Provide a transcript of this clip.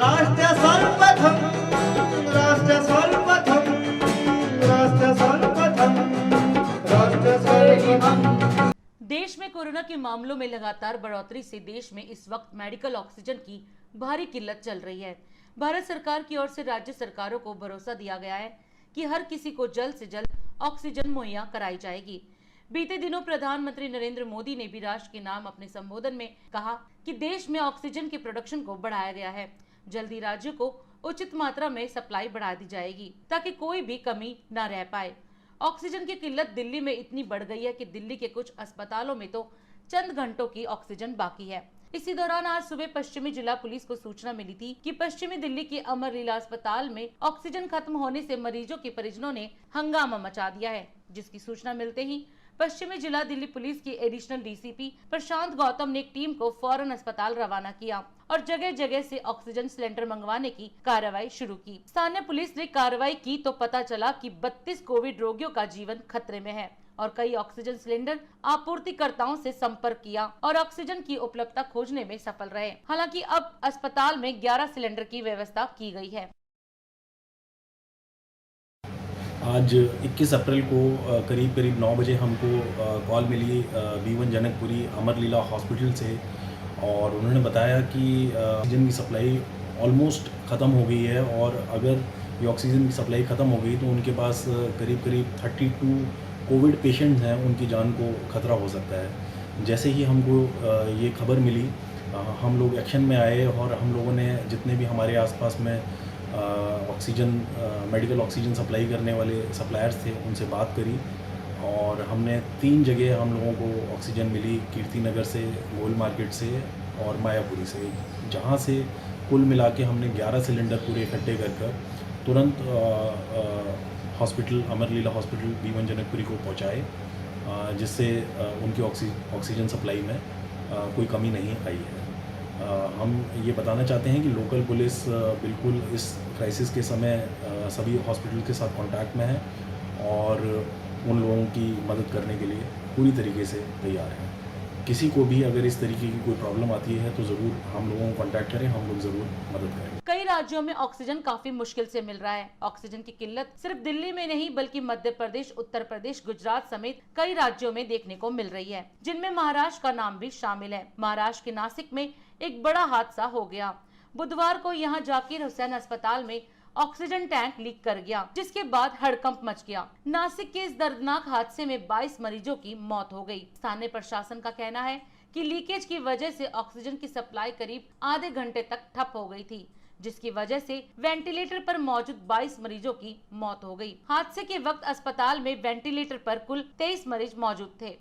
राष्ट्र सर्वप्रथम राष्ट्र सर्वप्रथम राष्ट्र सर्वप्रथम राष्ट्र सर्वप्रथम। देश में कोरोना के मामलों में लगातार बढ़ोतरी से देश में इस वक्त मेडिकल ऑक्सीजन की भारी किल्लत चल रही है। भारत सरकार की ओर से राज्य सरकारों को भरोसा दिया गया है कि हर किसी को जल्द से जल्द ऑक्सीजन मुहैया कराई जाएगी। बीते दिनों प्रधानमंत्री नरेंद्र मोदी ने भी राष्ट्र के नाम अपने संबोधन में कहा कि देश में ऑक्सीजन के प्रोडक्शन को बढ़ाया गया है। जल्दी राज्यों को उचित मात्रा में सप्लाई बढ़ा दी जाएगी ताकि कोई भी कमी न रह पाए। ऑक्सीजन की किल्लत दिल्ली में इतनी बढ़ गई है कि दिल्ली के कुछ अस्पतालों में तो चंद घंटों की ऑक्सीजन बाकी है। इसी दौरान आज सुबह पश्चिमी जिला पुलिस को सूचना मिली थी कि पश्चिमी दिल्ली के अमर लीला अस्पताल में ऑक्सीजन खत्म होने से मरीजों के परिजनों ने हंगामा मचा दिया है। जिसकी सूचना मिलते ही पश्चिमी जिला दिल्ली पुलिस के एडिशनल डीसीपी प्रशांत गौतम ने एक टीम को फौरन अस्पताल रवाना किया और जगह जगह से ऑक्सीजन सिलेंडर मंगवाने की कार्रवाई शुरू की। स्थानीय पुलिस ने कार्रवाई की तो पता चला कि 32 कोविड रोगियों का जीवन खतरे में है और कई ऑक्सीजन सिलेंडर आपूर्तिकर्ताओं से संपर्क किया और ऑक्सीजन की उपलब्धता खोजने में सफल रहे। हालांकि अब अस्पताल में 11 सिलेंडर की व्यवस्था की गई है। आज 21 अप्रैल को करीब 9 बजे हमको कॉल मिली B1 जनकपुरी अमर लीला हॉस्पिटल से और उन्होंने बताया कि ऑक्सीजन की सप्लाई ऑलमोस्ट ख़त्म हो गई है और अगर ये ऑक्सीजन की सप्लाई ख़त्म हो गई तो उनके पास करीब 32 कोविड पेशेंट्स हैं, उनकी जान को खतरा हो सकता है। जैसे ही हमको ये खबर मिली हम लोग एक्शन में आए और हम लोगों ने जितने भी हमारे आसपास में ऑक्सीजन मेडिकल ऑक्सीजन सप्लाई करने वाले सप्लायर्स थे उनसे बात करी और हमने 3 जगह हम लोगों को ऑक्सीजन मिली, कीर्ति नगर से, गोल मार्केट से और मायापुरी से, जहां से कुल मिला के हमने 11 सिलेंडर पूरे इकट्ठे कर तुरंत हॉस्पिटल अमर लीला हॉस्पिटल B1 जनकपुरी को पहुंचाए, जिससे उनकी ऑक्सीजन सप्लाई में कोई कमी नहीं आई है। हम ये बताना चाहते हैं कि लोकल पुलिस बिल्कुल इस क्राइसिस के समय सभी हॉस्पिटल के साथ कांटेक्ट में है और उन लोगों की मदद करने के लिए पूरी तरीके से तैयार है। किसी को भी अगर इस तरीके की कोई प्रॉब्लम आती है तो ज़रूर हम लोगों को कांटेक्ट करें, हम लोग ज़रूर मदद करें। कई राज्यों में ऑक्सीजन काफी मुश्किल से मिल रहा है। ऑक्सीजन की किल्लत सिर्फ दिल्ली में नहीं बल्कि मध्य प्रदेश, उत्तर प्रदेश, गुजरात समेत कई राज्यों में देखने को मिल रही है, जिनमें महाराष्ट्र का नाम भी शामिल है। महाराष्ट्र के नासिक में एक बड़ा हादसा हो गया। बुधवार को यहाँ जाकिर हुसैन अस्पताल में ऑक्सीजन टैंक लीक कर गया, जिसके बाद हड़कंप मच गया। नासिक के इस दर्दनाक हादसे में 22 मरीजों की मौत हो गई। स्थानीय प्रशासन का कहना है कि लीकेज की वजह से ऑक्सीजन की सप्लाई करीब आधे घंटे तक ठप हो गई थी, जिसकी वजह से वेंटिलेटर पर मौजूद 22 मरीजों की मौत हो गई। हादसे के वक्त अस्पताल में वेंटिलेटर पर कुल 23 मरीज मौजूद थे।